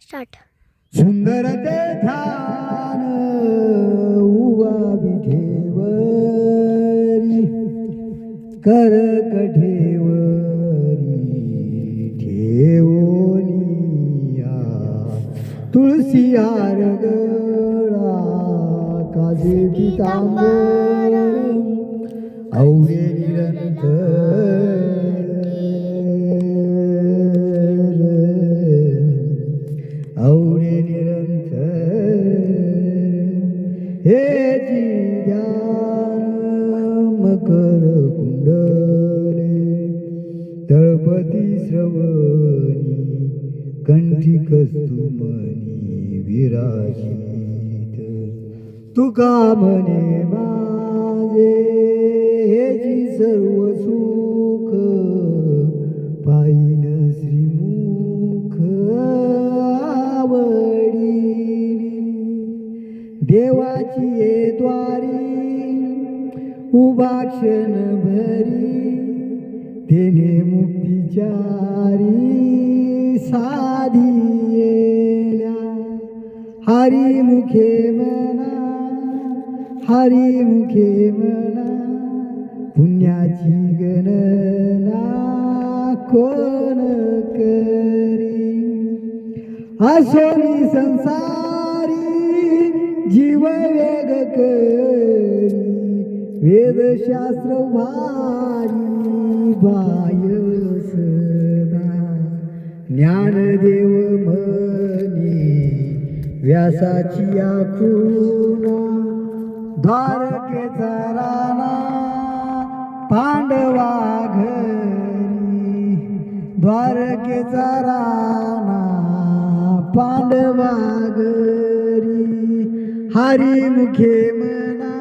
Start. सुंदर ते ध्यान उवा विठेवरी कर कठेवरी ठेवोनिया तुळसी हार गळा काजे पितांबर औरे औरे निरंतर हे जी ध्यान मकर कुंडले तळपती श्रवणी कंठी कस्तुमणी विराजित तुका म्हणे माझे हे जी सर्व सुख पाहिन श्रीमुख देवाची ये द्वारी उभा क्षण भरी तेने मुक्तिचारी साधी येल्या हरी मुखे मना हरी मुखे मना पुण्याची गणना कोण करी असोनी संसारी जीव वेग करी वेदशास्त्र भारी बाय सदा ज्ञानदेव म्हणे व्यासाची आखुना द्वारकेचा राणा पांडवा घरी द्वारकेचा राणा पांडवा घरी हरी मुखे म्हणा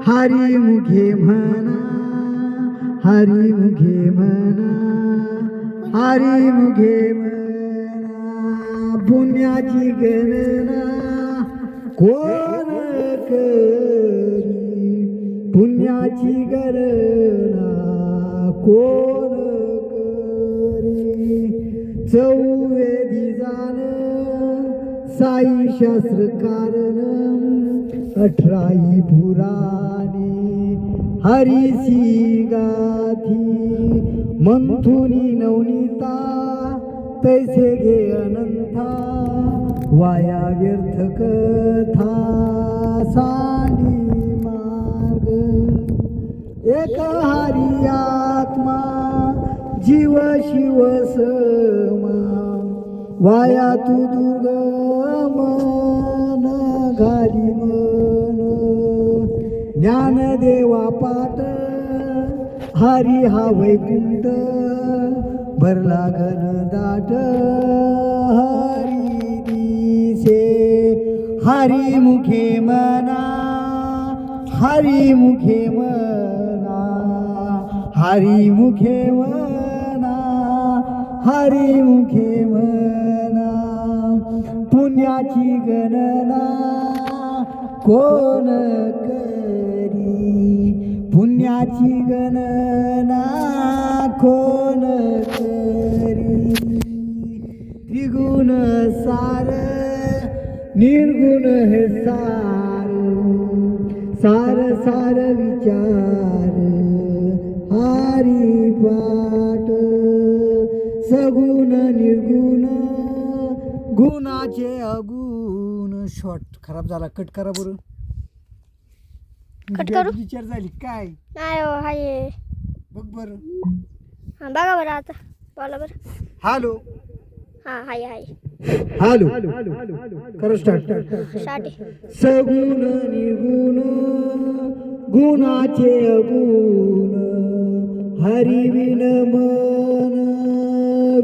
हरी मुखे म्हणा हरी मुखे म्हणा हरी मुखे म्हणा पुण्याची गणना कोण करी पुण्याची गणना कोण करी चौवेदी जाण साई शास्त्र कारण 18 पुराणे हरीसी गाथी मंथुनी नवनीता तैसे घे अनंता वाया व्यर्थ कथा सांडी मार्ग एक हरी आत्मा जीव शिव समा वाया तू दुर्गम मन घाली मन ज्ञानदेवा पाट हरी हा वैकुंठ भरला घन दाट हरी दिसे हरी मुखे मना हरी मुखे मना हरी मुखे मना हरी मुखे मना पुण्याची गणना कोण करी पुण्याची गणना कोण करी त्रिगुण सार निर्गुण हे सार सार सार विचार हरी पाठ सगुण निर्गुण गुणाचे अगुण शॉर्ट खराब झाला कट करा बरं कट करू विचार झाली काय नाही हो हाय बघ बरं हां बघा बरं आता बोला बरं हॅलो हां हाय हाय हॅलो करा स्टार्ट स्टार्ट. सगुण निर्गुण गुणाचे अगुण हरी विन मन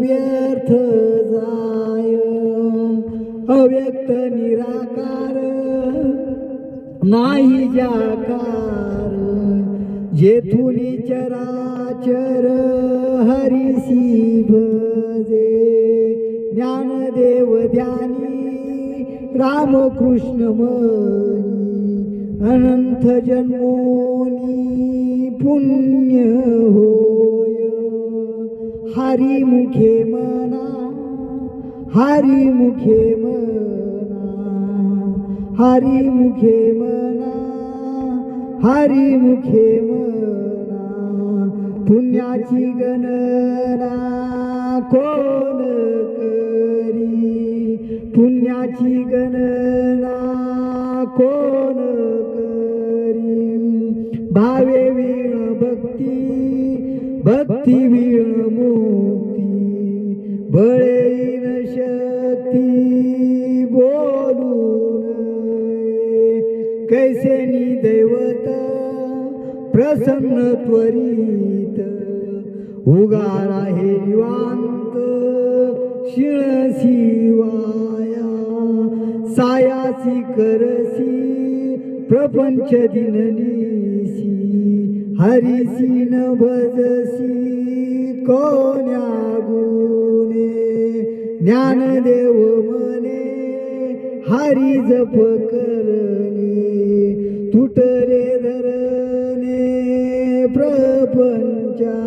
व्यर्थ जाय अव्यक्त निराकार नाही जाकार जेथुनी चराचर हरिसी भजे ज्ञानदेव ध्यानी रामकृष्ण मनी अनंत जन्मोनी पुण्य होय हरी मुखे हरी मुखे म्हणा, हरी मुखे म्हणा, हरी मुखे म्हणा, पुण्याची गणना कोण करी, पुण्याची गणना कोण करी, भावे वीण भक्ती, भक्ती वीण मुक्ती, बळीन शक्ती बोलून कैसे नि दैवत प्रसन्न त्वरित, उगार आहे निवांत शिळसी वाया, सायासी करसी प्रपंच दिननीसी, हरिसी न भजसी कोण्या गुणे, ज्ञानदेव म्हणे हरी जप करणे, तुटले धरणे प्रपंचाचे,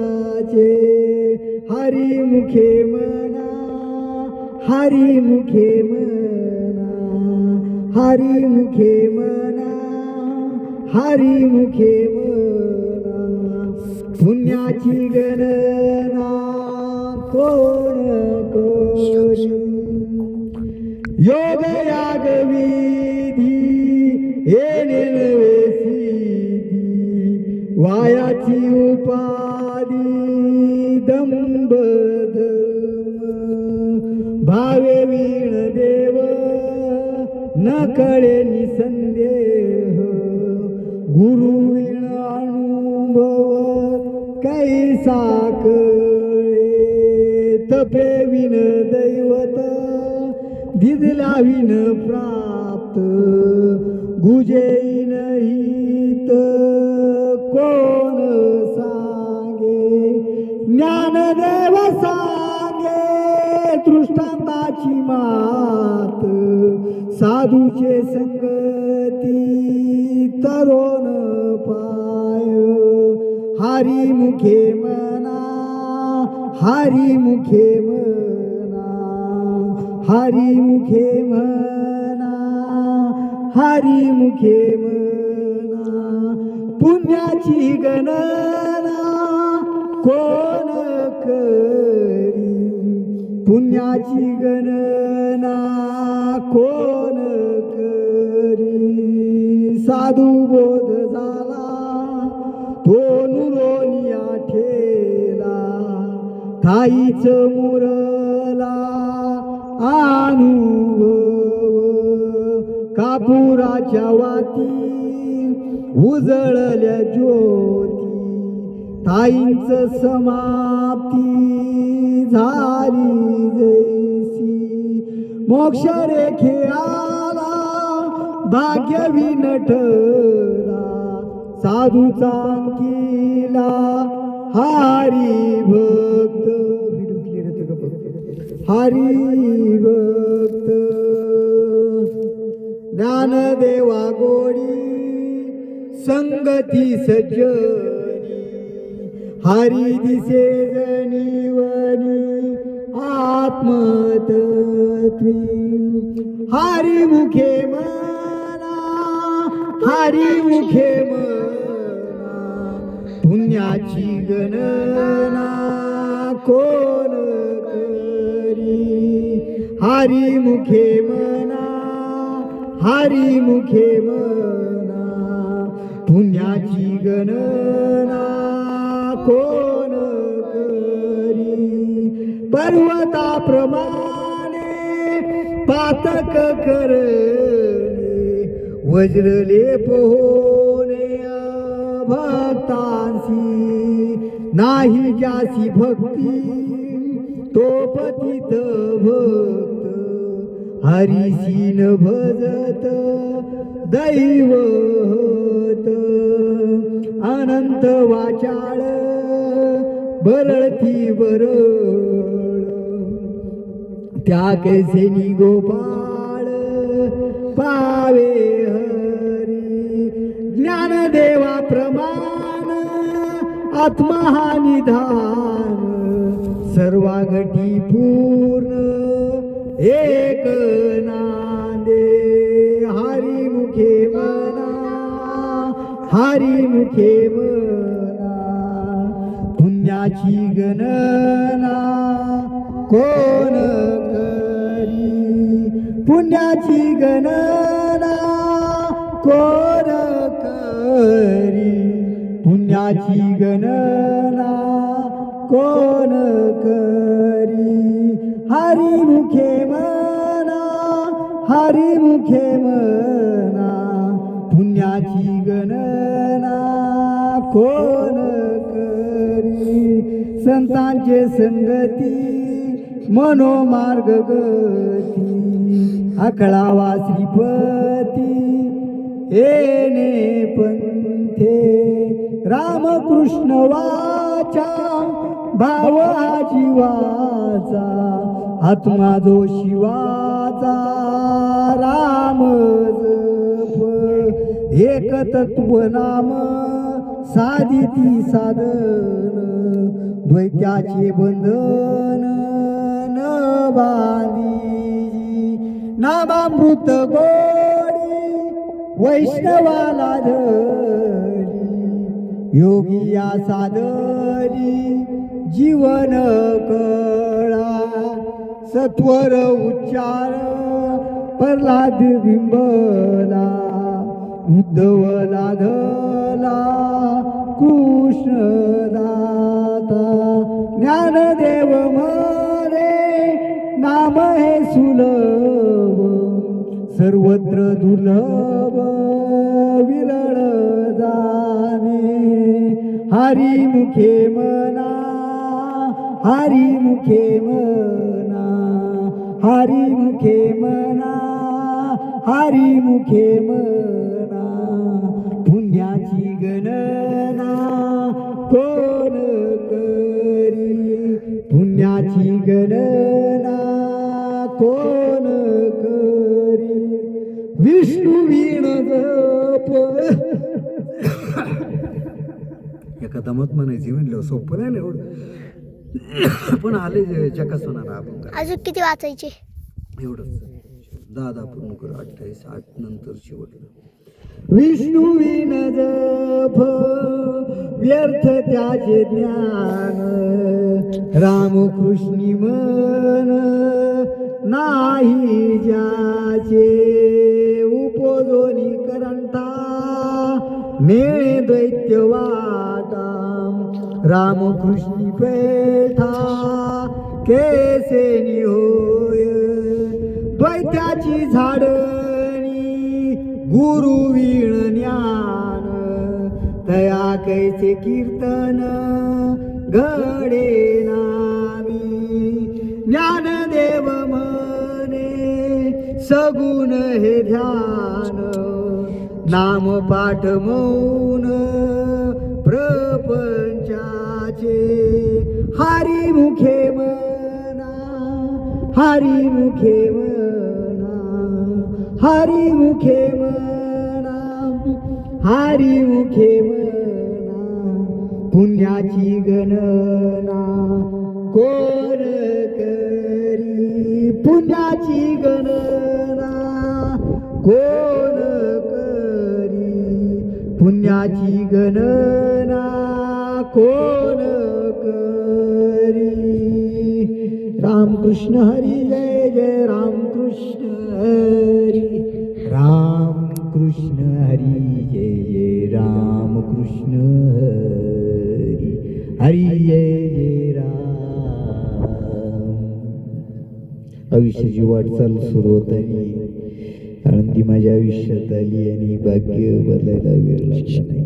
हरी मुखे म्हणा, हरी मुखे म्हणा, हरी मुखे म्हणा, हरी मुखे म्हणा, पुण्याची गणना कोण करी, योग याग विधी येणे नवे सिद्धी, वायाची उपाधी दंभ धर्म, भावे वीण देव न कळे निसंदेह, गुरु वीण अनुभव कैसा कळे, तपे विन दैवत दिदला विन प्राप्त, गुजेन हित कोण सांगे, ज्ञानदेव सांगे दृष्टांताची मात, साधूचे संगती तरोन पाय, हरी मुखे म्हणा, हरी मुखे म्हणा, हरी मुखे म्हणा, हरी मुखे म्हणा, पुण्याची गणना कोण करी, पुण्याची गणना कोण करी, साधू बोध झाला तो नुरोनिया ठेला, ठाईच मुरला अनुभव, कापुराच्या वाती उजळल्या ज्योती, ताईंच समाप्ती झाली जैसी, मोक्ष रेखे आला भाग्य विनठला, साधूचा अंकिला हरी भक्त, हरी भक्त, ज्ञानदेवा गोडी संगती सज्जनी, हरी दिसे जनीवनी आत्मतत्वी, हरी मुखे म्हणा, हरी मुखे म्हणा, पुण्याची गणना कोण करी, हरी मुखे म्हणा, हरी मुखे म्हणा, पुण्याची गणना कोण करी, पर्वताप्रमाणे पातक करणे, वज्रलेप होणे भक्तांसी, नाही जासी भक्ती तो पतित भक्त, हरिसी न भजत दैवत, अनंत वाचाळ बरळती बरळ, त्या कैसेनी गोपाळ पावे हरी, ज्ञानदेवा प्रमाण आत्मा हा निधान, सर्वागटी पूर्ण एक नांदे हरी मुखे म्हणा, हरी मुखे म्हणा. पुण्याची गणना कोण करी, पुण्याची गणना कोण करी, पुण्याची गणना कोण करी. हरी मुखे म्हणा, हरी मुखे म्हणा, पुण्याची गणना कोण करी. संतांचे संगती मनोमार्ग गती, आकळावा श्रीपती येणे पंथे. रामकृष्ण वाचा भाव हा जीवाचा, आत्मा जो शिवाचा. राम जप एक तत्व नाम, साधिती साधन. द्वैत्याचे बंधन न बांधी, नामामृत गोडी वैष्णवाला धरी. योगी या साधरी जीवन कळा, सत्वर उच्चार प्रल्हाद बिंबला. उद्धवला धला कृष्ण दाता, ज्ञानदेव मरे नाम हे सुलभ. सर्वत्र दुर्लभ विरळ जाणे. हरी मुखे म्हणा, हरी मुखे म्हणा, हरी मुखे म्हणा, हरी मुखे म्हणा. पुण्याची गणना कोण करी, पुण्याची गणना कोण करी. विष्णू वीण जप एका दमत म्हणायची म्हणलं सोपं नाही ना एवढं, पण आले चकास होणार आपण. अजून किती वाचायचे? एवढंच 10 पूर्ण करू. 28 8 नंतर शेवटलं. विष्णू विण जप व्यर्थ त्याचे ज्ञान, रामकृष्णी मन नाही ज्याचे. उपजोनी करंटा मेळे दैत्य वाटा, रामकृष्णी पेठा केसेनी होय. द्वैत्याची झाडणी गुरु वीण ज्ञान, तया कैसे कीर्तन घडे नामी. ज्ञानदेव म्हणे सगुण हे ध्यान, नाम पाठ मौन प्रपंचाचे. हरी मुखे म्हणा, हरी मुखे म्हणा, हरी मुखे म्हणा, हरी मुखे म्हणा. पुण्याची गणना कोण करी, पुण्याची गणना कोण करी, पुण्याची गणना कोण करी. रामकृष्ण हरी जय जय रामकृष्ण हरी, रामकृष्ण हरी जय जय रामकृष्ण हरी, हरी जय जय राम. आयुष्याची वाटचाल सुरू होत आहे, आनंदी माझ्या आयुष्यात आली आणि भाग्य बदलायला वेळ लागला नाही.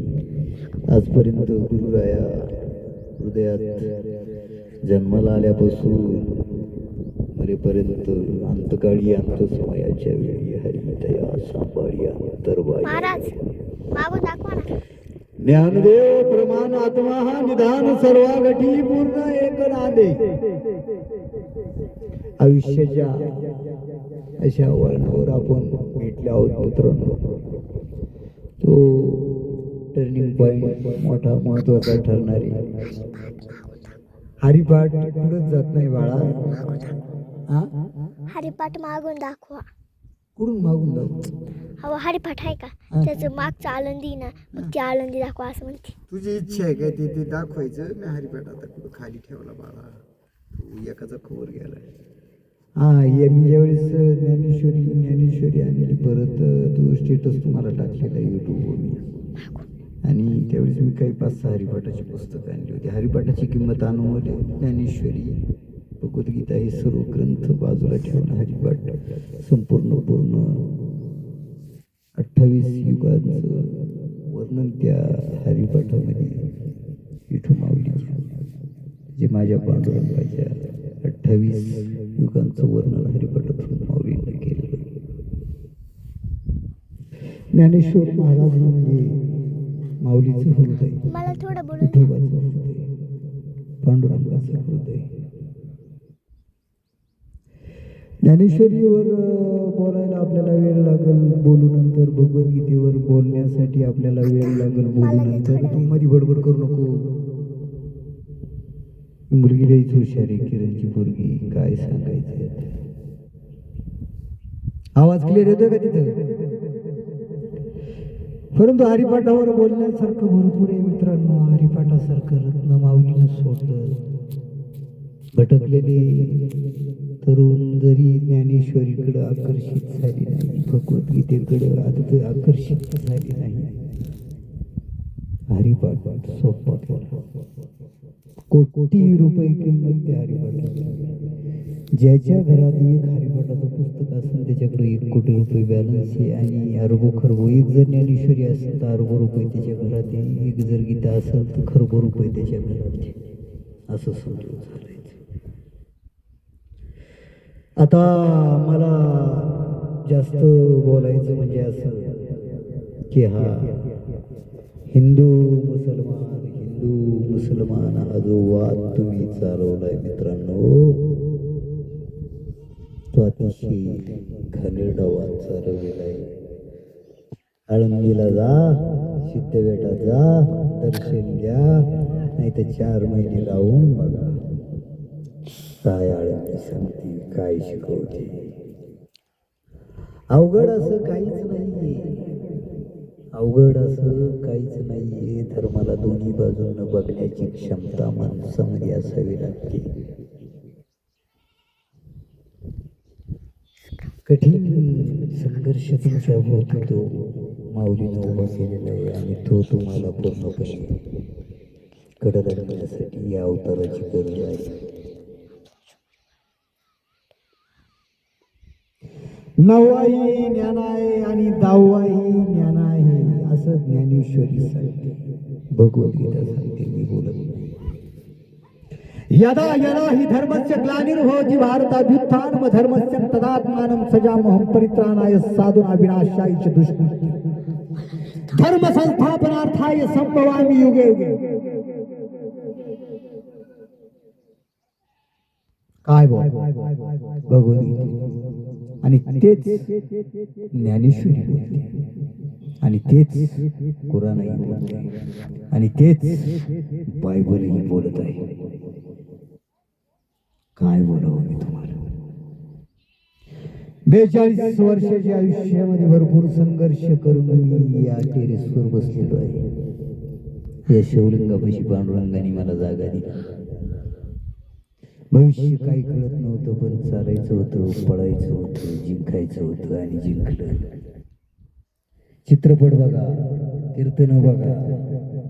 आजपर्यंत गुरुराया हृदयात जन्माला आल्यापासून मरेपर्यंत अंतकाळी अंतसमयाच्या वेळी हरितया सांभाळी अंतर्बाई. महाराज मागून दाखवा ना. ज्ञानदेव प्रमाण आत्मा हा निधान सर्वागठी पूर्ण एक नादे. आयुष्याच्या अशा वळणावर आपण भेटले आहोत मित्रांनो. तो टर्निंग पॉइंट मोठा महत्वाचा ठरणारी. हरिपाठ पुढेच जात नाही बाळा. हरिपाठ मागून दाखवा. कुठून मागून जाऊ? अहो हरिपाठ आहे का हा. त्याचं मागचं आळंदी ना मग ती आळंदी दाखवा असं म्हणते. तुझी इच्छा आहे काय ते दाखवायचं? मी हरिपाठ आता कुठं खाली ठेवला बाळा, तू एकाचा खबर गेला. हा या मी ज्यावेळेस ज्ञानेश्वरी आणली परत, तो स्टेटस तुम्हाला टाकलेला यूट्यूबवर मी, आणि त्यावेळेस मी काही 5-6 हरिपाठाची पुस्तकं आणली होती. हरिपाठाची किंमत अनुमोल, ज्ञानेश्वरी, भगवद्गीता हे सर्व ग्रंथ बाजूला ठेवून हरिपाठ संपूर्ण 28 युगांचं वर्णन त्या हरिपाठामध्ये विठू माऊलीच्या, जे माझ्या पांडुरंगाच्या 28 युगांचं वर्णन हरिपाठातून माऊलीने केलेलं. ज्ञानेश्वर महाराज म्हणजे माऊलीचं हृदय, मला थोडं बोलून विठोबाचं हृदय, पांडुरंगाचं हृदय. ज्ञानेश्वरीवर बोलायला आपल्याला वेळ लागेल, बोलू नंतर भगवद्गीतेवर बोलण्यासाठी आपल्याला वेळ लागेल, बोलू नंतर. तू मध्ये बडबड करू नको. मुलगी लईच हुशार आहे, किरणची पोरगी, काय सांगायचं. आवाज क्लिअर येतोय का तिथं? परंतु हरिपाठावर बोलण्यासारखं भरपूर आहे मित्रांनो. हरिपाठासारखं रत्न माऊलीनं सोडलं. भटकलेले तरुण जरी ज्ञानेश्वरीकडे आकर्षित झाले नाही, भगवद्गीतेकडे आकर्षित झाले नाही, हरिपाठ सोपा केला. कोटी रुपये किंमत त्या हरिपाठाची. ज्याच्या घरात एक हरिपाठाचं पुस्तक असेल त्याच्याकडे 1 कोटी रुपये बॅलन्स आहे, आणि अरबो खरबो. एक जर ज्ञानेश्वरी असेल तर अरबो रुपये त्याच्या घरात आहे, एक जर गीता असेल तर खरबो रुपये त्याच्या घरात आहे. असं समजून चालायचं. आता मला जास्त बोलायचं म्हणजे असं की हा हिंदू मुसलमान हा जो वाद तुम्ही चालवलाय मित्रांनो, तो अतिशय घाणेरडा वाद चालवलेला आहे. आळंदीला जा, सिद्धवेठात जा, दर्शन घ्या, नाही तर 4 महिने राहून बघा काय आळंदी सांगते, काय शिकवते. अवघड असं काहीच नाहीये. धर्माला दोन्ही बाजूंना बघण्याची क्षमता माणसामध्ये असावी लागते. कठीण संघर्ष तुमच्या भोवती तो माऊलीनं उभा केलेला आहे, आणि तो तुम्हाला पूर्णपणे कडल आणण्यासाठी या अवताराची गरज आहे. नववाही ज्ञान आहे आणि 10वाही ज्ञान आहे, असं ज्ञानेश्वरी सांगते, भगवद्गीता सांगते. मी बोलत नाही. यदा यदा हि धर्मस्य ग्लानिर्भवति भारताभ्युत्थानं धर्मस्य तदात्मानं सृजाम्यहं परित्राणाय साधूनां विनाशाय च दुष्कृत्यं धर्म संस्थापनार्थाय संभवामि युगे युगे. काय बोल भगवद्गीता, आणि तेच ज्ञानेश्वरी बोलते, आणि तेच कुराणही बोलते, आणि तेच बायबलही बोलत आहे. काय बोलावं मी तुम्हाला. 42 वर्षाच्या आयुष्यामध्ये भरपूर संघर्ष करून मी या टेरेसवर बसलेलो आहे. या शिवलिंगापाशी पांडुरंगाने मला जागा दिली. भविष्य काही कळत नव्हतं, पण चालायचं होतं, पळायचं होतं, जिंकायचं होतं, आणि जिंकलं. चित्रपट बघा, कीर्तन बघा,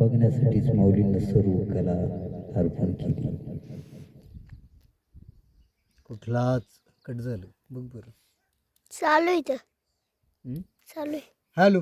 बघण्यासाठीच माऊलींना सर्व कला अर्पण केली. कुठलाच कट झालं बघ बरं. चालू आहे. हॅलो.